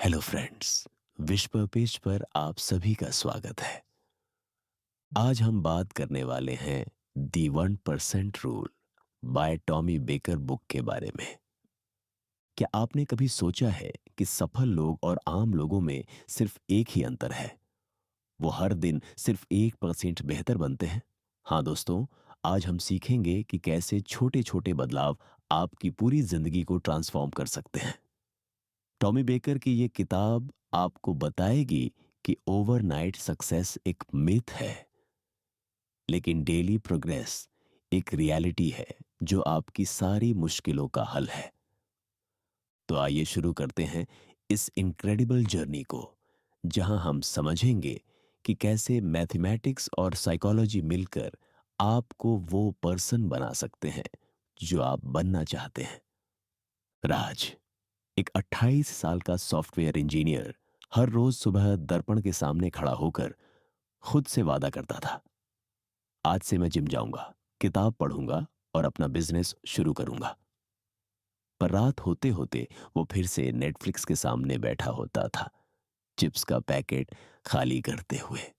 Hello friends. विश्व page पर आप सभी का स्वागत है। आज हम बात करने वाले हैं दी 1% rule by Tommy baker book के बारे में। क्या आपने कभी सोचा है कि सफल लोग और आम लोगों में सिर्फ एक ही अंतर है? वो हर दिन सिर्फ 1% बेहतर बनते हैं। हाँ दोस्तों, आज हम सीखेंगे कि कैसे छोटे छोटे बदलाव आपकी पूरी जिंदगी को ट्रांसफॉर्म कर सकते हैं। टॉमी बेकर की ये किताब आपको बताएगी कि ओवरनाइट सक्सेस एक मिथ है, लेकिन डेली प्रोग्रेस एक रियलिटी है जो आपकी सारी मुश्किलों का हल है। तो आइए शुरू करते हैं इस इनक्रेडिबल जर्नी को, जहां हम समझेंगे कि कैसे मैथमेटिक्स और साइकोलॉजी मिलकर आपको वो पर्सन बना सकते हैं जो आप बनना चाहते हैं। राज, एक 28 साल का सॉफ्टवेयर इंजीनियर, हर रोज सुबह दर्पण के सामने खड़ा होकर खुद से वादा करता था, आज से मैं जिम जाऊंगा, किताब पढ़ूंगा और अपना बिजनेस शुरू करूंगा। पर रात होते होते वो फिर से नेटफ्लिक्स के सामने बैठा होता था, चिप्स का पैकेट खाली करते हुए।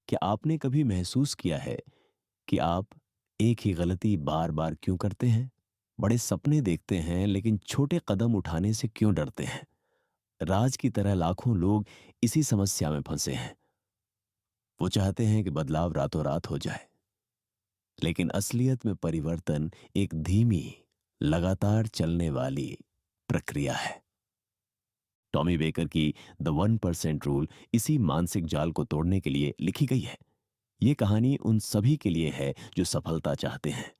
क्या आपने कभी महसूस किया है कि आप एक ही गलती बार बार क्यों करते हैं? बड़े सपने देखते हैं लेकिन छोटे कदम उठाने से क्यों डरते हैं? राज की तरह लाखों लोग इसी समस्या में फंसे हैं। वो चाहते हैं कि बदलाव रातों रात हो जाए, लेकिन असलियत में परिवर्तन एक धीमी, लगातार चलने वाली प्रक्रिया है। टॉमी बेकर की द 1% रूल इसी मानसिक जाल को तोड़ने के लिए लिखी गई है। ये कहानी उन सभी के लिए है जो सफलता चाहते हैं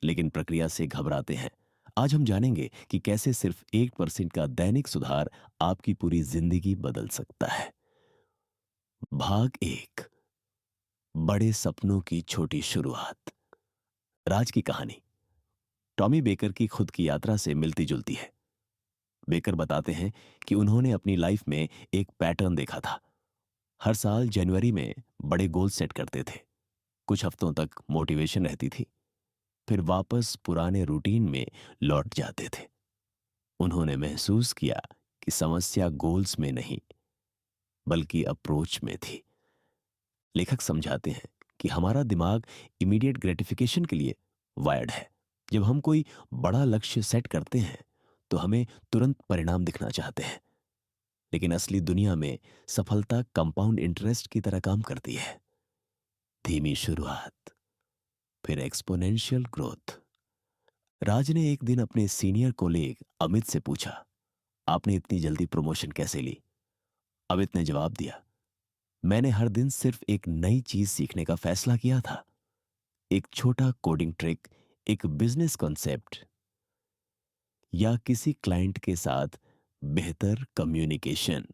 लेकिन प्रक्रिया से घबराते हैं। आज हम जानेंगे कि कैसे सिर्फ 1% का दैनिक सुधार आपकी पूरी जिंदगी बदल सकता है। भाग एक, बड़े सपनों की छोटी शुरुआत। राज की कहानी टॉमी बेकर की खुद की यात्रा से मिलती जुलती है। बेकर बताते हैं कि उन्होंने अपनी लाइफ में एक पैटर्न देखा था। हर साल जनवरी में बड़े गोल सेट करते थे। कुछ हफ्तों तक मोटिवेशन रहती थी, फिर वापस पुराने रूटीन में लौट जाते थे। उन्होंने महसूस किया कि समस्या गोल्स में नहीं बल्कि अप्रोच में थी। लेखक समझाते हैं कि हमारा दिमाग इमीडिएट ग्रेटिफिकेशन के लिए वायर्ड है। जब हम कोई बड़ा लक्ष्य सेट करते हैं तो हमें तुरंत परिणाम दिखना चाहते हैं, लेकिन असली दुनिया में सफलता कंपाउंड इंटरेस्ट की तरह काम करती है। धीमी शुरुआत, फिर एक्सपोनेंशियल ग्रोथ। राज ने एक दिन अपने सीनियर कोलीग अमित से पूछा, आपने इतनी जल्दी प्रमोशन कैसे ली? अमित ने जवाब दिया, मैंने हर दिन सिर्फ एक नई चीज सीखने का फैसला किया था। एक छोटा कोडिंग ट्रिक, एक बिजनेस कॉन्सेप्ट या किसी क्लाइंट के साथ बेहतर कम्युनिकेशन।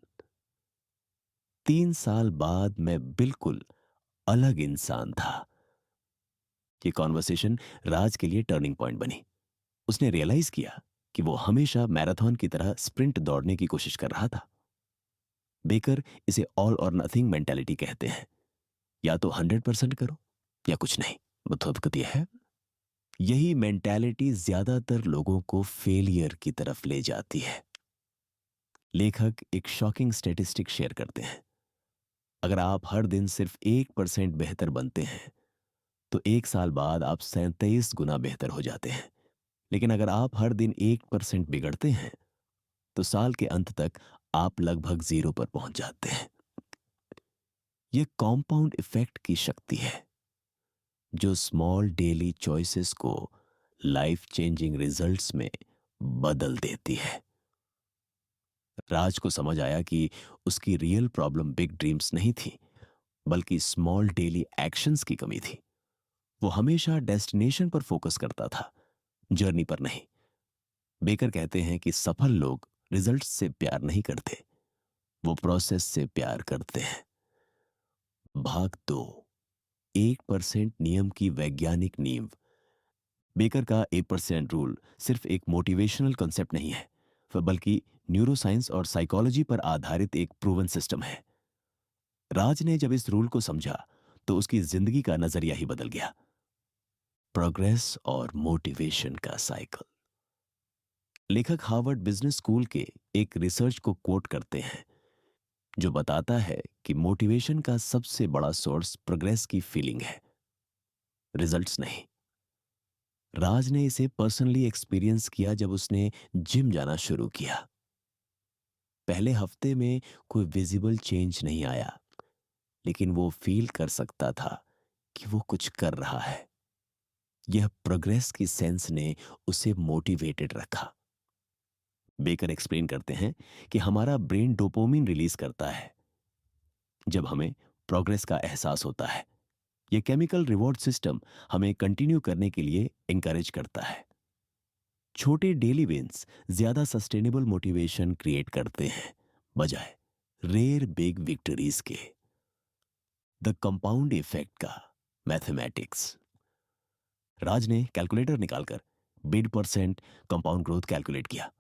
3 साल बाद मैं बिल्कुल अलग इंसान था। ये कॉन्वर्सेशन राज के लिए टर्निंग पॉइंट बनी। उसने रियलाइज किया कि वो हमेशा मैराथन की तरह स्प्रिंट दौड़ने की कोशिश कर रहा था। बेकर इसे ऑल और नथिंग मेंटालिटी कहते हैं। या तो 100% करो या कुछ नहीं। मतलब यह है, यही मेंटालिटी ज्यादातर लोगों को फेलियर की तरफ ले जाती है। लेखक एक शॉकिंग स्टैटिस्टिक शेयर करते हैं। अगर आप हर दिन सिर्फ 1% बेहतर बनते हैं तो 1 साल बाद आप 37 गुना बेहतर हो जाते हैं। लेकिन अगर आप हर दिन 1% बिगड़ते हैं तो साल के अंत तक आप लगभग जीरो पर पहुंच जाते हैं। यह कॉम्पाउंड इफेक्ट की शक्ति है जो स्मॉल डेली चॉइसेस को लाइफ चेंजिंग रिजल्ट्स में बदल देती है। राज को समझ आया कि उसकी रियल प्रॉब्लम बिग ड्रीम्स नहीं थी बल्कि स्मॉल डेली एक्शंस की कमी थी। वो हमेशा डेस्टिनेशन पर फोकस करता था, जर्नी पर नहीं। बेकर कहते हैं कि सफल लोग रिजल्ट्स से प्यार नहीं करते, वो प्रोसेस से प्यार करते हैं। भाग दो, 1% नियम की वैज्ञानिक नींव। बेकर का 8% रूल सिर्फ एक मोटिवेशनल कॉन्सेप्ट नहीं है, बल्कि न्यूरोसाइंस और साइकोलॉजी पर आधारित एक प्रूवन सिस्टम है। राज ने जब इस रूल को समझा तो उसकी जिंदगी का नजरिया ही बदल गया। प्रोग्रेस और मोटिवेशन का साइकिल। लेखक हार्वर्ड बिजनेस स्कूल के एक रिसर्च को कोट करते हैं जो बताता है कि मोटिवेशन का सबसे बड़ा सोर्स प्रोग्रेस की फीलिंग है, रिजल्ट्स नहीं। राज ने इसे पर्सनली एक्सपीरियंस किया जब उसने जिम जाना शुरू किया। पहले हफ्ते में कोई विजिबल चेंज नहीं आया, लेकिन वो फील कर सकता था कि वो कुछ कर रहा है। यह प्रोग्रेस की सेंस ने उसे मोटिवेटेड रखा। बेकर एक्सप्लेन करते हैं कि हमारा ब्रेन डोपामिन रिलीज करता है जब हमें प्रोग्रेस का एहसास होता है। यह केमिकल रिवॉर्ड सिस्टम हमें कंटिन्यू करने के लिए इंकरेज करता है। छोटे डेली विंस ज्यादा सस्टेनेबल मोटिवेशन क्रिएट करते हैं बजाय रेयर बिग विक्टरीज के। द कंपाउंड इफेक्ट का मैथमेटिक्स। राज ने कैलकुलेटर निकालकर बिड परसेंट कंपाउंड ग्रोथ कैलकुलेट किया।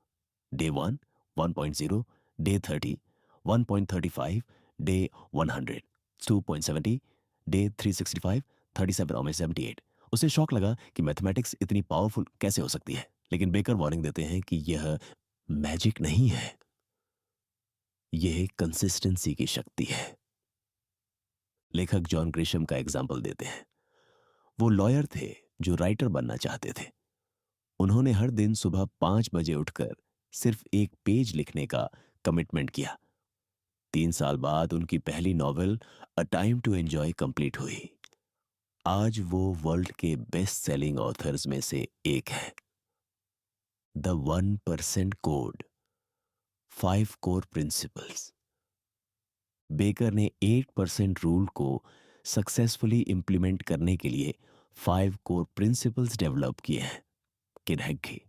Day 1 1.0, day 30 1.35, day 100 2.70, day 365 37.78। उसे शौक लगा कि मैथमेटिक्स इतनी पावरफुल कैसे हो सकती है, लेकिन बेकर वार्निंग देते हैं कि यह मैजिक नहीं है, यह कंसिस्टेंसी की शक्ति है। लेखक जॉन ग्रिशम का एग्जाम्पल देते हैं। वो लॉयर थे जो राइटर बनना चाहते थे। उन्होंने हर दिन सुबह 5 बजे उठकर सिर्फ एक पेज लिखने का कमिटमेंट किया। 3 साल बाद उनकी पहली novel a time to enjoy complete हुई। आज वो वर्ल्ड के बेस्ट सेलिंग ऑथर्स में से एक है। The 1% code, 5 core principles. Baker ने 8% रूल को सक्सेसफुली इंप्लीमेंट करने के लिए 5 कोर प्रिंसिपल्स डेवलप किए हैं। किनहग्गी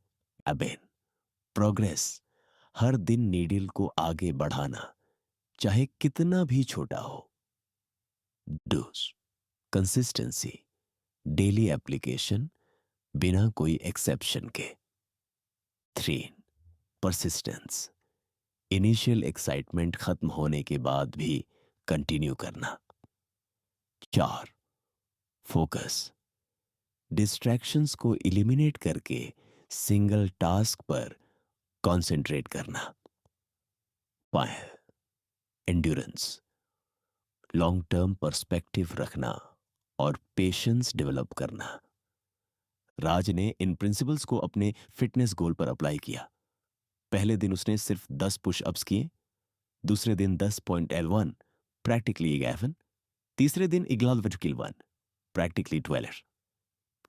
अबेन। प्रोग्रेस, हर दिन नीडल को आगे बढ़ाना, चाहे कितना भी छोटा हो। डूज, कंसिस्टेंसी, डेली एप्लीकेशन, बिना कोई एक्सेप्शन के। 3, परसिस्टेंस, इनिशियल एक्साइटमेंट खत्म होने के बाद भी कंटिन्यू करना। 4, फोकस, डिस्ट्रैक्शंस को इलिमिनेट करके सिंगल टास्क पर कंसंट्रेट करना। 5, एंड्योरेंस, लॉन्ग टर्म पर्सपेक्टिव रखना और पेशेंस डेवलप करना। राज ने इन प्रिंसिपल्स को अपने फिटनेस गोल पर अप्लाई किया। पहले दिन उसने सिर्फ 10 पुशअप्स किए, दूसरे दिन 10.L1 प्रैक्टिकली 11, तीसरे दिन 11.1 प्रैक्टिकली 12।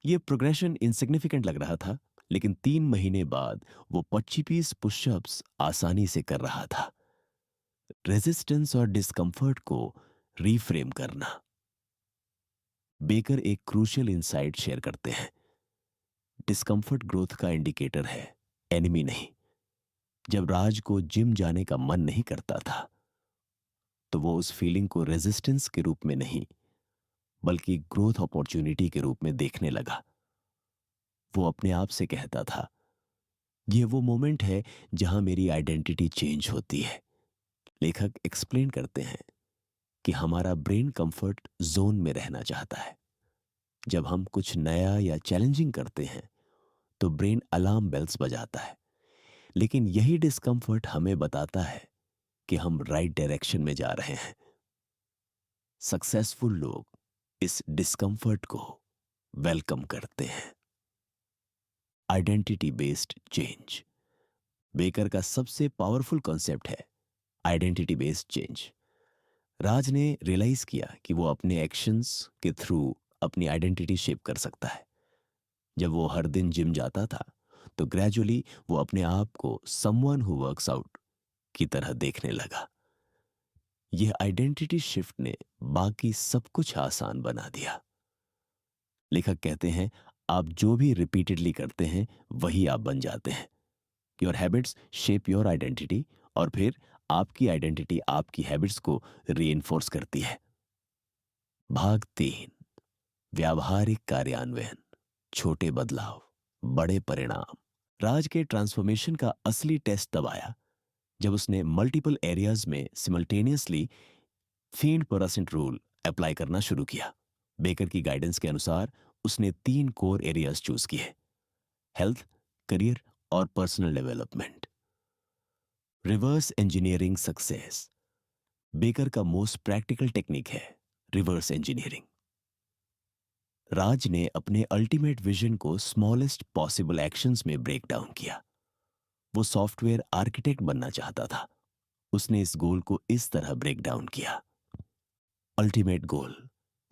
यह प्रोग्रेशन इनसिग्निफिकेंट लग रहा था, लेकिन 3 महीने बाद वो 25 पुशअप्स आसानी से कर रहा था। रेजिस्टेंस और डिस्कंफर्ट को रीफ्रेम करना। बेकर एक क्रूशियल इंसाइट शेयर करते हैं। डिस्कंफर्ट ग्रोथ का इंडिकेटर है, एनिमी नहीं। जब राज को जिम जाने का मन नहीं करता था तो वो उस फीलिंग को रेजिस्टेंस के रूप में नहीं बल्कि ग्रोथ अपॉर्चुनिटी के रूप में देखने लगा। वो अपने आप से कहता था, ये वो मोमेंट है जहां मेरी आइडेंटिटी चेंज होती है। लेखक एक्सप्लेन करते हैं कि हमारा ब्रेन कंफर्ट जोन में रहना चाहता है। जब हम कुछ नया या चैलेंजिंग करते हैं तो ब्रेन अलार्म बेल्स बजाता है, लेकिन यही डिस्कंफर्ट हमें बताता है कि हम राइट डायरेक्शन में जा रहे हैं। सक्सेसफुल लोग इस डिस्कंफर्ट को वेलकम करते हैं। आइडेंटिटी बेस्ड चेंज बेकर का सबसे पावरफुल कॉन्सेप्ट है, आइडेंटिटी बेस्ड चेंज। राज ने रियलाइज किया कि वो अपने एक्शंस के थ्रू अपनी आइडेंटिटी शेप कर सकता है। जब वो हर दिन जिम जाता था तो ग्रेजुअली वो अपने आप को समवन हु वर्क्स आउट की तरह देखने लगा। यह आइडेंटिटी शिफ्ट ने बाकी सब कुछ आसान बना दिया। लेखक कहते हैं, आप जो भी रिपीटेडली करते हैं वही आप बन जाते हैं। Your habits shape your identity, और फिर आपकी आइडेंटिटी आपकी हैबिट्स को रीइंफोर्स करती है। भाग 3, व्यावहारिक कार्यान्वयन, छोटे बदलाव बड़े परिणाम। राज के ट्रांसफॉर्मेशन का असली टेस्ट तब आया जब उसने मल्टीपल एरियाज में simultaneously feed percent rule apply करना शुरू किया। बेकर की गाइडेंस के अनुसार उसने 3 कोर एरियाज चूज किए, हेल्थ, करियर और personal development. Reverse engineering success बेकर का मोस्ट प्रैक्टिकल टेक्निक है। Reverse engineering. राज ने अपने अल्टीमेट विजन को स्मॉलेस्ट पॉसिबल एक्शंस में ब्रेक डाउन किया। वो सॉफ्टवेयर आर्किटेक्ट बनना चाहता था। उसने इस गोल को इस तरह ब्रेक डाउन किया। Ultimate goal,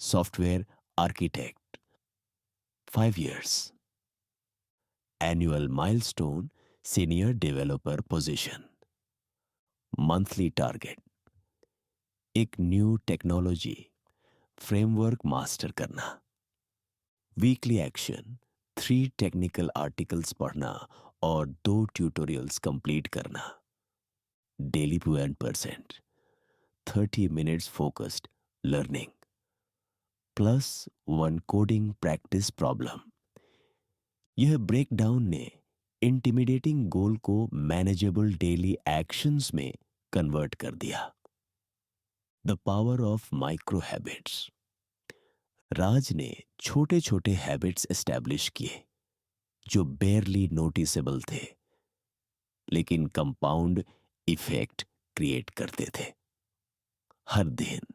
software architect, 5 years। Annual milestone, senior developer position. Monthly target, एक न्यू टेक्नोलॉजी फ्रेमवर्क मास्टर करना। वीकली एक्शन, 3 टेक्निकल आर्टिकल्स पढ़ना और 2 ट्यूटोरियल्स कंप्लीट करना। Daily 1%, 30 minutes focused learning plus 1 coding practice problem. यह breakdown ने intimidating goal को manageable daily actions में convert कर दिया। The power of micro habits. Raj ने छोटे छोटे हैबिट्स एस्टैब्लिश किए जो बेयरली नोटिसेबल थे, लेकिन कंपाउंड इफेक्ट क्रिएट करते थे। हर दिन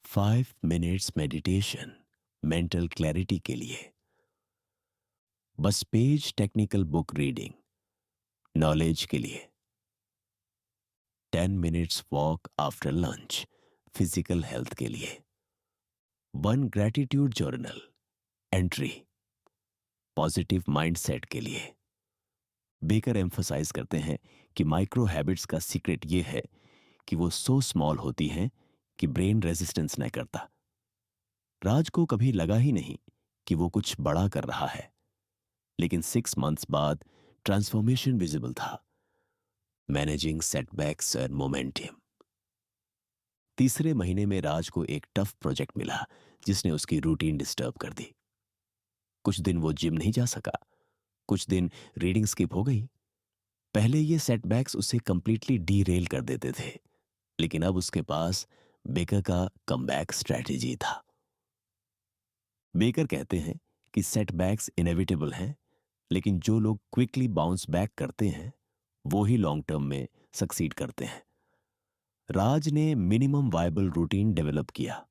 5 मिनट्स मेडिटेशन मेंटल क्लैरिटी के लिए, बस page technical book reading knowledge के लिए, 10 minutes walk after lunch physical health के लिए, 1 gratitude journal entry positive mindset के लिए। बेकर एम्फसाइज करते हैं कि माइक्रो हैबिट्स का सीक्रेट यह है कि वो सो स्मॉल होती हैं कि ब्रेन रेजिस्टेंस न करता। राज को कभी लगा ही नहीं कि वो कुछ बड़ा कर रहा है, लेकिन 6 मंथ्स बाद ट्रांसफॉर्मेशन विजिबल था। Managing setbacks and momentum. तीसरे महीने में राज को एक टफ प्रोजेक्ट मिला जिसने उसकी रूटीन डिस्टर्ब कर दी। कुछ दिन वो जिम नहीं जा सका, कुछ दिन रीडिंग स्किप हो गई। पहले ये सेटबैक्स उसे कंप्लीटली डीरेल कर देते थे, लेकिन अब उसके पास बेकर का कमबैक स्ट्रेटजी था। बेकर कहते हैं कि सेटबैक्स इनएविटेबल हैं, लेकिन जो लोग क्विकली बाउंस बैक करते हैं वो ही लॉन्ग टर्म में सक्सीड करते हैं। राज ने मिनिमम वायबल रूटीन डेवलप किया।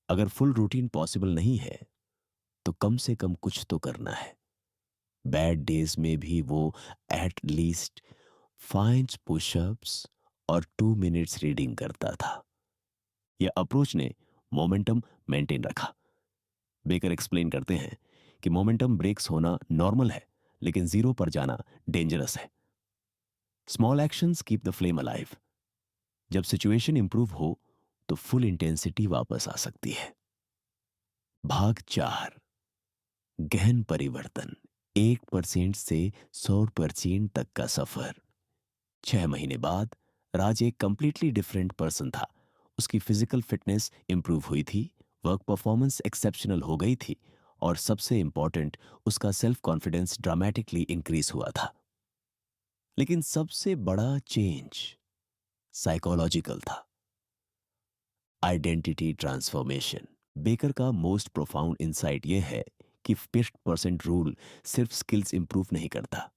अगर फुल रूटीन पॉसिबल नहीं है तो कम से कम कुछ तो करना है। बैड डेज में भी वो एट लीस्ट 5 पुशअप्स और 2 मिनट्स रीडिंग करता था। यह अप्रोच ने मोमेंटम मेंटेन रखा। बेकर एक्सप्लेन करते हैं कि मोमेंटम ब्रेक्स होना नॉर्मल है, लेकिन जीरो पर जाना डेंजरस है। Small actions keep the flame alive. जब सिचुएशन इंप्रूव हो तो फुल इंटेंसिटी वापस आ सकती है। भाग 4, गहन परिवर्तन, 1% से 100% तक का सफर। 6 महीने बाद राज एक कंप्लीटली डिफरेंट पर्सन था। उसकी फिजिकल फिटनेस इंप्रूव हुई थी, वर्क परफॉर्मेंस एक्सेप्शनल हो गई थी, और सबसे इंपॉर्टेंट, उसका सेल्फ कॉन्फिडेंस ड्रामेटिकली इंक्रीज हुआ था। लेकिन सबसे बड़ा चेंज साइकोलॉजिकल था। Identity transformation. बेकर का मोस्ट प्रोफाउंड इंसाइट यह है कि 50% रूल सिर्फ स्किल्स इंप्रूव नहीं करता,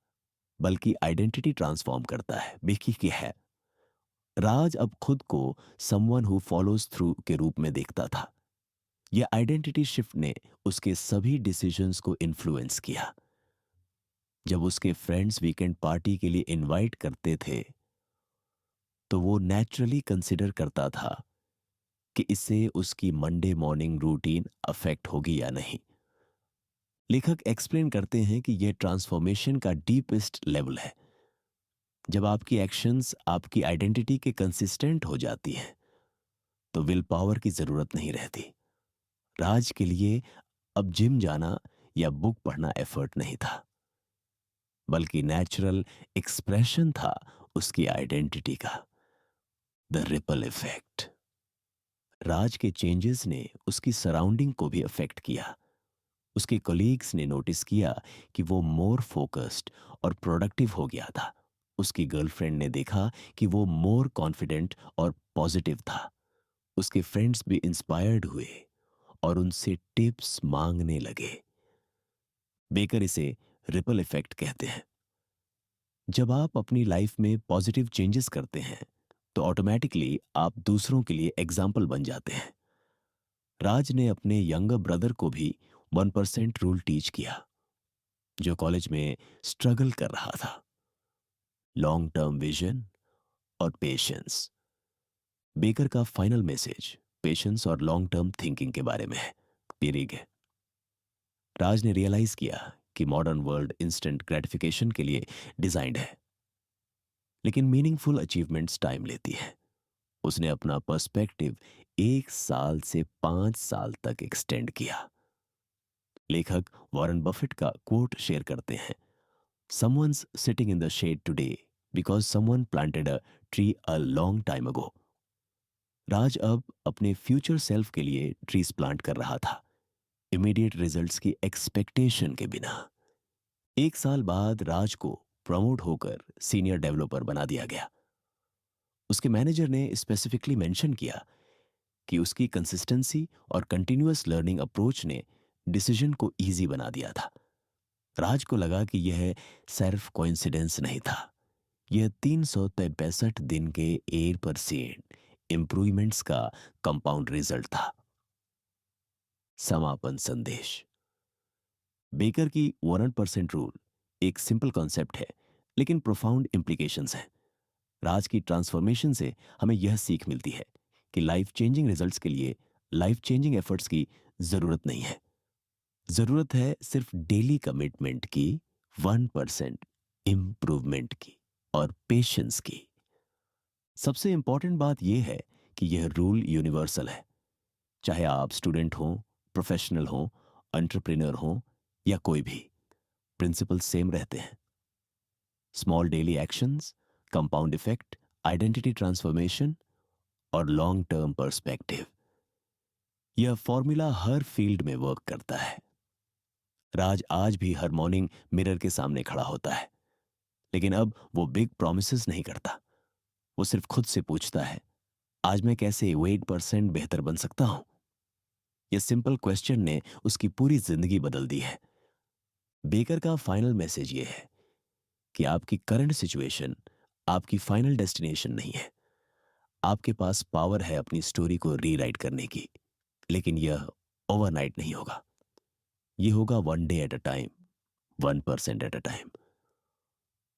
बल्कि आइडेंटिटी ट्रांसफॉर्म करता है। बेकी की है। राज अब खुद को समवन हु फॉलोज थ्रू के रूप में देखता था। यह आइडेंटिटी शिफ्ट ने उसके सभी डिसीजंस को इन्फ्लुएंस किया। जब उसके फ्रेंड्स वीकेंड पार्टी के लिए इनवाइट करते थे तो वो नेचुरली कंसिडर करता था कि इससे उसकी मंडे मॉर्निंग रूटीन अफेक्ट होगी या नहीं। लेखक एक्सप्लेन करते हैं कि यह ट्रांसफॉर्मेशन का डीपेस्ट लेवल है। जब आपकी एक्शंस आपकी आइडेंटिटी के कंसिस्टेंट हो जाती हैं तो विल पावर की जरूरत नहीं रहती। राज के लिए अब जिम जाना या बुक पढ़ना एफर्ट नहीं था, बल्कि नेचुरल एक्सप्रेशन था उसकी आइडेंटिटी का। The ripple effect. राज के चेंजेस ने उसकी सराउंडिंग को भी अफेक्ट किया। उसके कोलीग्स ने नोटिस किया कि वो मोर फोकस्ड और प्रोडक्टिव हो गया था। उसकी गर्लफ्रेंड ने देखा कि वो मोर कॉन्फिडेंट और पॉजिटिव था। उसके फ्रेंड्स भी इंस्पायर्ड हुए और उनसे टिप्स मांगने लगे। बेकर इसे रिपल इफेक्ट कहते हैं। जब आप अपनी लाइफ में पॉजिटिव चेंजेस करते हैं तो ऑटोमेटिकली आप दूसरों के लिए एग्जाम्पल बन जाते हैं। राज ने अपने यंगर ब्रदर को भी 1% रूल टीच किया, जो कॉलेज में स्ट्रगल कर रहा था। लॉन्ग टर्म विजन और पेशेंस। बेकर का फाइनल मैसेज पेशेंस और लॉन्ग टर्म थिंकिंग के बारे में है। पीरिग है। राज ने रियलाइज किया कि मॉडर्न वर्ल्ड इंस्टेंट ग्रेटिफिकेशन के लिए डिजाइंड है, लेकिन मीनिंगफुल अचीवमेंट्स टाइम लेती है। उसने अपना पर्सपेक्टिव 1 साल से 5 साल तक एक्सटेंड किया। लेखक वॉरेन बफेट का कोट शेयर करते हैं, someone's sitting in the shade today because someone planted a tree a long time ago. Raj अब अपने फ्यूचर सेल्फ के लिए ट्रीज प्लांट कर रहा था, इमीडिएट रिजल्ट्स की एक्सपेक्टेशन के बिना। 1 साल बाद राज को प्रमोट होकर सीनियर डेवलपर बना दिया गया। उसके मैनेजर ने स्पेसिफिकली मेंशन किया कि उसकी कंसिस्टेंसी और कंटिन्यूअस लर्निंग अप्रोच ने डिसीजन को इजी बना दिया था। राज को लगा कि यह सिर्फ कोइंसिडेंस नहीं था, यह 365 दिन के 8% इंप्रूवमेंट्स का कंपाउंड रिजल्ट था। समापन संदेश। बेकर की 1% रूल एक सिंपल कॉन्सेप्ट है, लेकिन प्रोफाउंड इंप्लीकेशंस हैं। राज की ट्रांसफॉर्मेशन से हमें यह सीख मिलती है कि लाइफ चेंजिंग रिजल्ट्स के लिए लाइफ चेंजिंग एफर्ट्स की जरूरत नहीं है। जरूरत है सिर्फ डेली कमिटमेंट की, 1% इंप्रूवमेंट की और पेशेंस की। सबसे इंपॉर्टेंट बात यह है कि यह रूल यूनिवर्सल है। चाहे आप स्टूडेंट हो, प्रोफेशनल हो, एंटरप्रेन्योर हो या कोई भी, प्रिंसिपल सेम रहते हैं। Small daily actions, compound effect, identity transformation और लॉन्ग टर्म पर्सपेक्टिव। यह फॉर्मूला हर फील्ड में वर्क करता है। राज आज भी हर मॉर्निंग मिरर के सामने खड़ा होता है, लेकिन अब वो बिग प्रॉमिसेस नहीं करता। वो सिर्फ खुद से पूछता है, आज मैं कैसे 8% बेहतर बन सकता हूं। यह सिंपल क्वेश्चन ने उसकी पूरी जिंदगी बदल दी है। बेकर का फाइनल मैसेज ये है कि आपकी करंट सिचुएशन आपकी फाइनल डेस्टिनेशन नहीं है। आपके पास पावर है अपनी स्टोरी को रीराइट करने की, लेकिन यह ओवरनाइट नहीं होगा। यह होगा 1 day at a time, 1% at a time.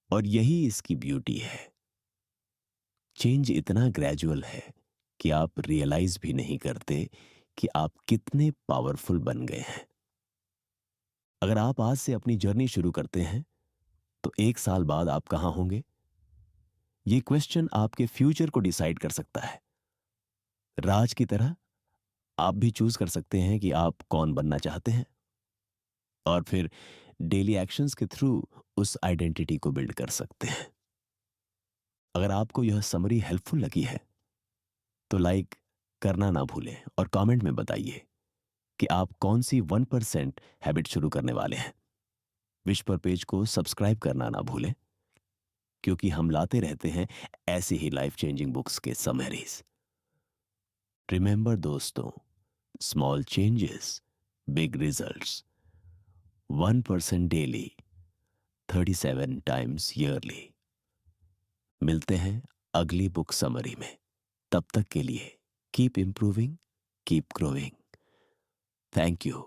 और यही इसकी ब्यूटी है। चेंज इतना ग्रेजुअल है कि आप रियलाइज भी नहीं करते कि आप कितने पावरफुल बन गए हैं। अगर आप आज से अपनी जर्नी शुरू करते हैं तो 1 साल बाद आप कहां होंगे, ये क्वेश्चन आपके फ्यूचर को डिसाइड कर सकता है। राज की तरह आप भी चूज कर सकते हैं कि आप कौन बनना चाहते हैं, और फिर डेली एक्शंस के थ्रू उस आइडेंटिटी को बिल्ड कर सकते हैं। अगर आपको यह समरी हेल्पफुल लगी है तो लाइक करना ना भूलें और कमेंट में बताइए कि आप कौन सी 1% हैबिट शुरू करने वाले हैं। विश पर पेज को सब्सक्राइब करना ना भूलें, क्योंकि हम लाते रहते हैं ऐसी ही लाइफ चेंजिंग बुक्स के समरीज। रिमेंबर दोस्तों, small changes, big results, 1% daily, 37 times yearly. मिलते हैं अगली बुक समरी में। तब तक के लिए keep improving, keep growing. Thank you.